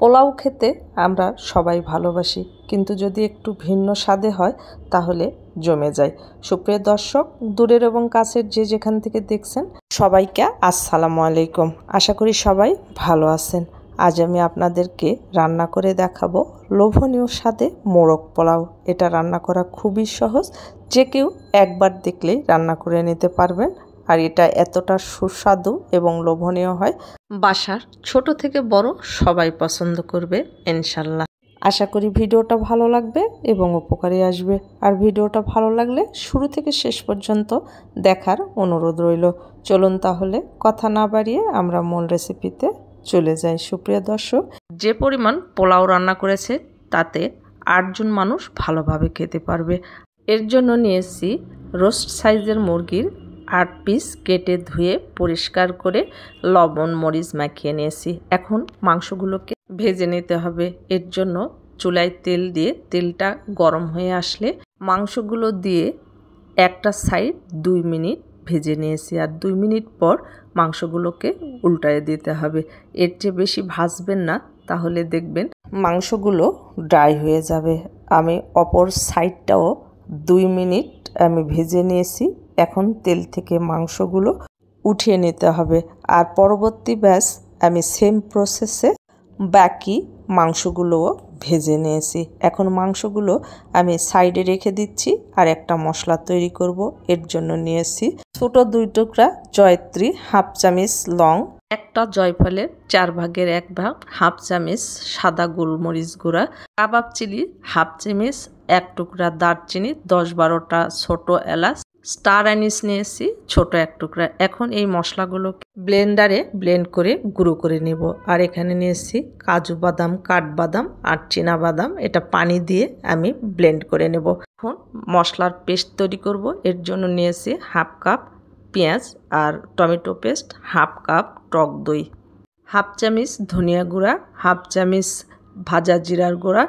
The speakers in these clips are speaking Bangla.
পোলাও খেতে আমরা সবাই ভালোবাসি, কিন্তু যদি একটু ভিন্ন স্বাদে হয় তাহলে জমে যায়। সুপ্রিয় দর্শক, দূরের এবং কাছের যে যেখান থেকে দেখছেন, সবাইকে আসসালামু আলাইকুম। আশা করি সবাই ভালো আছেন। আজ আমি আপনাদেরকে রান্না করে দেখাবো লোভনীয় স্বাদে মোরগ পোলাও। এটা রান্না করা খুবই সহজ, যে কেউ একবার দেখলেই রান্না করে নিতে পারবেন। আর এটা এতটা সুস্বাদু এবং লোভনীয় হয়, বাসার ছোট থেকে বড় সবাই পছন্দ করবে ইনশাল্লাহ। আশা করি ভিডিওটা ভালো লাগবে এবং উপকারে আসবে। আর ভিডিওটা ভালো লাগলে শুরু থেকে শেষ পর্যন্ত দেখার অনুরোধ রইল। চলুন তাহলে কথা না বাড়িয়ে আমরা মূল রেসিপিতে চলে যাই। সুপ্রিয় দর্শক, যে পরিমাণ পোলাও রান্না করেছে তাতে 8 জন মানুষ ভালোভাবে খেতে পারবে। এর জন্য নিয়েছি রোস্ট সাইজের মুরগির 8 পিস কেটে ধুয়ে পরিষ্কার করে লবণ মরিচ মাখিয়ে নিয়েছি। এখন মাংসগুলোকে ভেজে নিতে হবে। এর জন্য চুলায় তেল দিয়ে তেলটা গরম হয়ে আসলে মাংসগুলো দিয়ে একটা সাইড 2 মিনিট ভেজে নিয়েছি। আর 2 মিনিট পর মাংসগুলোকে উল্টায় দিতে হবে। এর চেয়ে বেশি ভাজবেন না, তাহলে দেখবেন মাংসগুলো ড্রাই হয়ে যাবে। আমি অপর সাইডটাও 2 মিনিট আমি ভেজে নিয়েছি। এখন তেল থেকে মাংসগুলো উঠিয়ে নিতে হবে। আর পরবর্তী ব্যাচ আমি সেম প্রসেসে বাকি মাংসগুলোও ভেজে নিয়েছি। এখন মাংসগুলো আমি সাইডে রেখে দিচ্ছি আর একটা মশলা তৈরি করব। এর জন্য নিয়েছি ছোট 2 টুকরা জয়ত্রী, হাফ চামচ লং, একটা জয়ফলের 4 ভাগের 1 ভাগ, হাফ চামচ সাদা গোলমরিচ গুঁড়া, কাবাব চিলি হাফ চামচ, 1 টুকরা দারচিনি, 10-12টা ছোট এলাচ, স্টার অ্যানিস নিয়েছি ছোট 1 টুকরা। এখন এই মশলাগুলোকে ব্লেন্ডারে ব্লেন্ড করে গুঁড়ো করে নেব। আর এখানে নিয়েছি কাজু বাদাম, কাঠবাদাম আর চীনা বাদাম। এটা পানি দিয়ে আমি ব্লেন্ড করে নেব। এখন মশলার পেস্ট তৈরি করব। এর জন্য নিয়েছি হাফ কাপ পেঁয়াজ আর টমেটো পেস্ট, হাফ কাপ টক দই, হাফ চামচ ধনিয়া গুঁড়া, হাফ চামচ ভাজা জিরার গুঁড়া,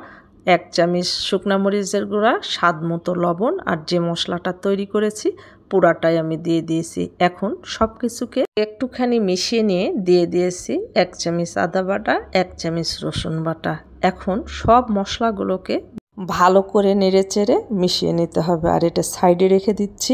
1 চামচ শুকনা মরিচের গুঁড়া, স্বাদ মতো লবণ। আর যে মশলাটা তৈরি করেছি পুরাটাই আমি দিয়ে দিয়েছি। এখন সব কিছুকে একটুখানি মিশিয়ে নিয়ে দিয়ে দিয়েছি 1 চামচ আদা বাটা, 1 চামচ রসুন বাটা। এখন সব মশলাগুলোকে ভালো করে নেড়েচেড়ে মিশিয়ে নিতে হবে। আর এটা সাইডে রেখে দিচ্ছি।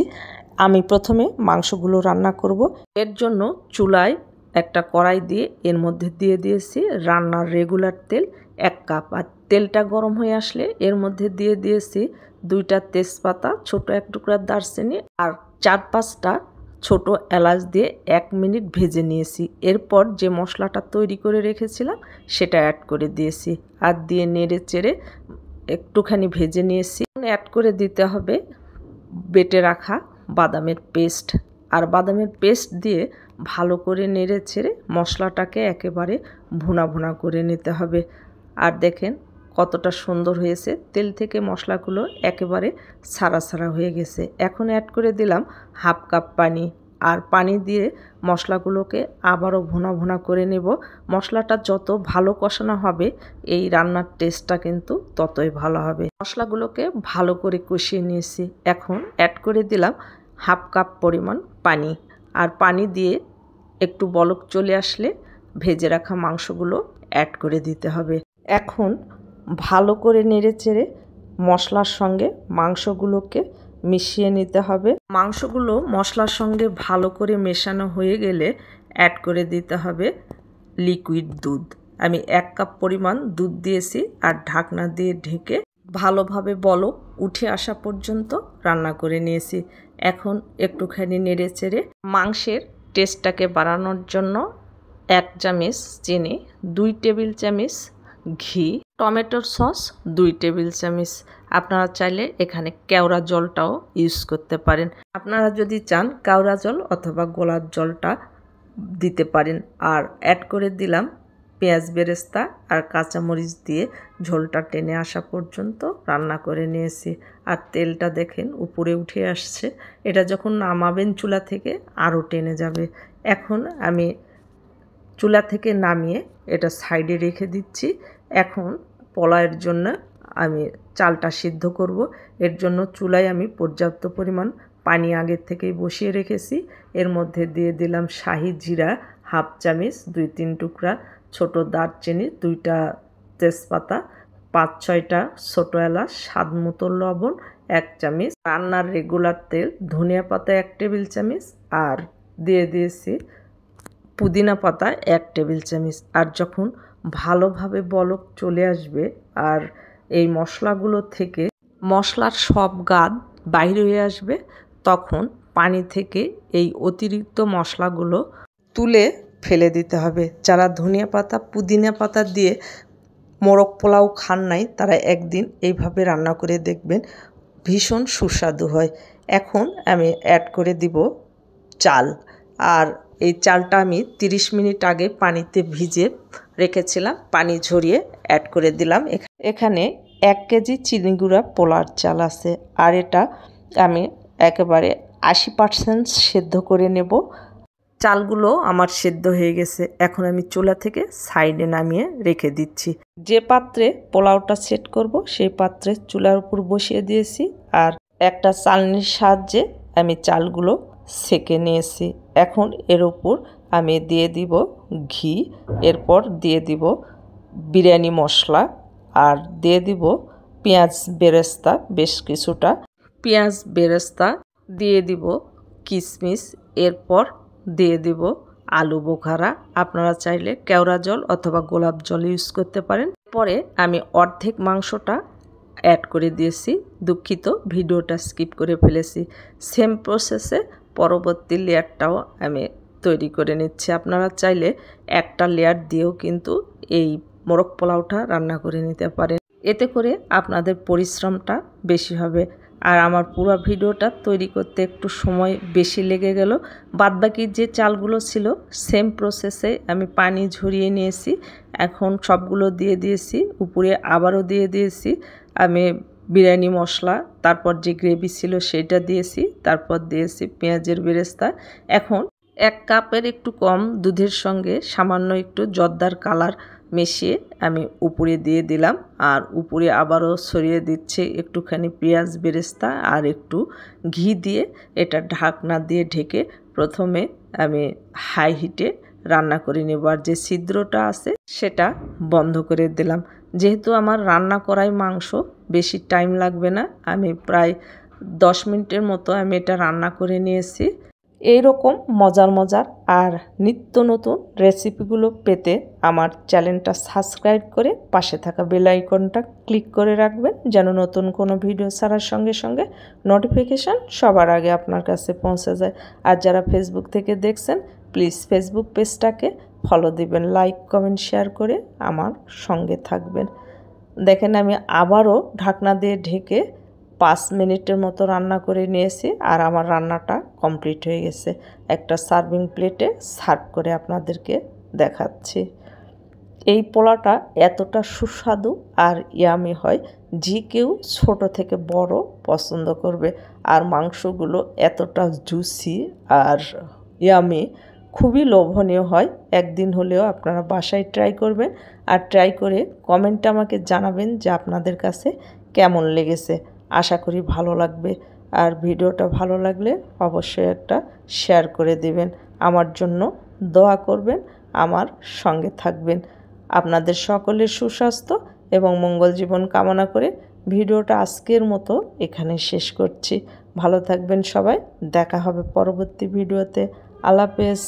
আমি প্রথমে মাংসগুলো রান্না করব। এর জন্য চুলায় একটা কড়াই দিয়ে এর মধ্যে দিয়ে দিয়েছি রান্নার রেগুলার তেল 1 কাপ। আর তেলটা গরম হয়ে আসলে এর মধ্যে দিয়ে দিয়েছি 2টা তেজপাতা, ছোট 1 টুকরা দারচিনি আর 4-5টা ছোট এলাচ দিয়ে 1 মিনিট ভেজে নিয়েছি। এরপর যে মশলাটা তৈরি করে রেখেছিলাম সেটা অ্যাড করে দিয়েছি। আর দিয়ে নেড়ে চেড়ে একটুখানি ভেজে নিয়েছি। অ্যাড করে দিতে হবে বেটে রাখা বাদামের পেস্ট। আর বাদামের পেস্ট দিয়ে ভালো করে নেড়ে ছেড়ে মশলাটাকে একেবারে ভুনা ভুনা করে নিতে হবে। আর দেখেন কতটা সুন্দর হয়েছে, তেল থেকে মশলাগুলো একেবারে ছাড়া ছাড়া হয়ে গেছে। এখন অ্যাড করে দিলাম হাফ কাপ পানি। আর পানি দিয়ে মশলাগুলোকে আবারও ভুনা ভুনা করে নেব। মশলাটা যত ভালো কষানো হবে এই রান্নার টেস্টটা কিন্তু ততই ভালো হবে। মশলাগুলোকে ভালো করে কষিয়ে নিয়েছি। এখন অ্যাড করে দিলাম হাফ কাপ পরিমাণ পানি। আর পানি দিয়ে একটু বলক চলে আসলে ভেজে রাখা মাংসগুলো অ্যাড করে দিতে হবে। এখন ভালো করে নেড়েচেড়ে মশলার সঙ্গে মাংসগুলোকে মিশিয়ে নিতে হবে। মাংসগুলো মশলার সঙ্গে ভালো করে মেশানো হয়ে গেলে অ্যাড করে দিতে হবে লিকুইড দুধ। আমি 1 কাপ পরিমাণ দুধ দিয়েছি আর ঢাকনা দিয়ে ঢেকে ভালোভাবে বলক উঠে আসা পর্যন্ত রান্না করে নিয়েছি। এখন একটুখানি নেড়েচেড়ে মাংসের টেস্টটাকে বাড়ানোর জন্য 1 চামচ চিনি, 2 টেবিল চামচ ঘি, টমেটোর সস 2 টেবিল চামচ। আপনারা চাইলে এখানে কেওড়া জলটাও ইউজ করতে পারেন। আপনারা যদি চান কেওড়া জল অথবা গোলাপ জলটা দিতে পারেন। আর অ্যাড করে দিলাম পেঁয়াজ বেরেস্তা আর কাঁচামরিচ দিয়ে ঝোলটা টেনে আসা পর্যন্ত রান্না করে নিয়েছি। আর তেলটা দেখেন উপরে উঠে আসছে। এটা যখন নামাবেন চুলা থেকে আরও টেনে যাবে। এখন আমি চুলা থেকে নামিয়ে এটা সাইডে রেখে দিচ্ছি। এখন পোলাওয়ের জন্য আমি চালটা সিদ্ধ করব। এর জন্য চুলায় আমি পর্যাপ্ত পরিমাণ পানি আগের থেকেই বসিয়ে রেখেছি। এর মধ্যে দিয়ে দিলাম শাহি জিরা হাফ চামচ, 2-3 টুকরা ছোট দারচিনি, 2টা তেজপাতা, 5-6টা ছোটো এলাচ, স্বাদ মতো লবণ 1 চামচ, রান্নার রেগুলার তেল, ধনিয়া পাতা 1 টেবিল চামচ, আর দিয়ে দিয়েছি পুদিনা পাতা 1 টেবিল চামচ। আর যখন ভালোভাবে বলক চলে আসবে আর এই মশলাগুলো থেকে মশলার সব গাদ বাইরে হয়ে আসবে, তখন পানি থেকে এই অতিরিক্ত মশলাগুলো তুলে ফেলে দিতে হবে। যারা ধনিয়া পাতা পুদিনা পাতা দিয়ে মোরগ পোলাও খান নাই তারা একদিন এইভাবে রান্না করে দেখবেন, ভীষণ সুস্বাদু হয়। এখন আমি অ্যাড করে দিব চাল, আর এই চালটা আমি 30 মিনিট আগে পানিতে ভিজে রেখেছিলাম, পানি ঝরিয়ে অ্যাড করে দিলাম। এখানে 1 কেজি চিনি গুঁড়া পোলার চাল আছে, আর এটা আমি একেবারে 80% সেদ্ধ করে নেব। চালগুলো আমার সেদ্ধ হয়ে গেছে, এখন আমি চুলা থেকে সাইডে নামিয়ে রেখে দিচ্ছি। যে পাত্রে পোলাওটা সেট করব সেই পাত্রে চুলার উপর বসিয়ে দিয়েছি, আর একটা চালনির সাহায্যে আমি চালগুলো সেকে নিয়েছি। এখন এর উপর আমি দিয়ে দিব ঘি, এরপর দিয়ে দিব বিরিয়ানি মশলা, আর দিয়ে দিব পেঁয়াজ বেরেস্তা বেশ কিছুটা, পেঁয়াজ বেরেস্তা দিয়ে দিব কিশমিশ, এরপর দিয়ে দিব আলু বোখারা। আপনারা চাইলে কেওড়া জল অথবা গোলাপ জল ইউজ করতে পারেন। পরে আমি অর্ধেক মাংসটা অ্যাড করে দিয়েছি, দুঃখিত ভিডিওটা স্কিপ করে ফেলেছি। সেম প্রসেসে পরবর্তী লেয়ারটাও আমি তৈরি করে নিচ্ছি। আপনারা চাইলে একটা লেয়ার দিয়েও কিন্তু এই মোরগ পোলাওটা রান্না করে নিতে পারেন, এতে করে আপনাদের পরিশ্রমটা বেশি হবে। আর আমার পুরো ভিডিওটা তৈরি করতে একটু সময় বেশি লেগে গেল। বাদবাকি যে চালগুলো ছিল সেম প্রসেসে আমি পানি ঝরিয়ে নিয়েছি, এখন সবগুলো দিয়ে দিয়েছি। উপরে আবারও দিয়ে দিয়েছি আমি বিরিয়ানি মশলা, তারপর যে গ্রেভি ছিল সেটা দিয়েছি, তারপর দিয়েছি পেঁয়াজের বেরেস্তা। এখন 1 কাপের একটু কম দুধের সঙ্গে সামান্য একটু জর্দার কালার মিশিয়ে আমি উপরে দিয়ে দিলাম, আর উপরে আবারও ছড়িয়ে দিচ্ছে একটুখানি পেঁয়াজ বেরেস্তা আর একটু ঘি দিয়ে। এটা ঢাকনা দিয়ে ঢেকে প্রথমে আমি হাই হিটে রান্না করে নেব, আর যে ছিদ্রটা আছে সেটা বন্ধ করে দিলাম। যেহেতু আমার রান্না করাই মাংস, বেশি টাইম লাগবে না, আমি প্রায় 10 মিনিটের মতো আমি এটা রান্না করে নিয়েছি। এইরকম মজার মজার আর নিত্য নতুন রেসিপিগুলো পেতে আমার চ্যানেলটা সাবস্ক্রাইব করে পাশে থাকা বেল আইকনটা ক্লিক করে রাখবেন, যেন নতুন কোনো ভিডিও ছাড়ার সঙ্গে সঙ্গে নোটিফিকেশান সবার আগে আপনার কাছে পৌঁছে যায়। আর যারা ফেসবুক থেকে দেখছেন প্লিজ ফেসবুক পেজটাকে ফলো দিবেন, লাইক কমেন্ট শেয়ার করে আমার সঙ্গে থাকবেন। দেখেন আমি আবারও ঢাকনা দিয়ে ঢেকে 5 মিনিটের মতো রান্না করে নিয়েছি, আর আমার রান্নাটা কমপ্লিট হয়ে গেছে। একটা সার্ভিং প্লেটে সার্ভ করে আপনাদেরকে দেখাচ্ছি। এই পোলাওটা এতটা সুস্বাদু আর ইয়ামি হয়, যে কেউ ছোট থেকে বড় পছন্দ করবে। আর মাংসগুলো এতটা জুসি আর ইয়ামি, খুবই লোভনীয় হয়। একদিন হলেও আপনারা বাসায় ট্রাই করবেন, আর ট্রাই করে কমেন্টে আমাকে জানাবেন যে আপনাদের কাছে কেমন লেগেছে। আশা করি ভালো লাগবে, আর ভিডিওটা ভালো লাগলে অবশ্যই একটা শেয়ার করে দেবেন। আমার জন্য দোয়া করবেন, আমার সঙ্গে থাকবেন। আপনাদের সকলের সুস্বাস্থ্য এবং মঙ্গল জীবন কামনা করে ভিডিওটা আজকের মতো এখানে শেষ করছি। ভালো থাকবেন সবাই, দেখা হবে পরবর্তী ভিডিওতে। আল্লাহ হাফেজ।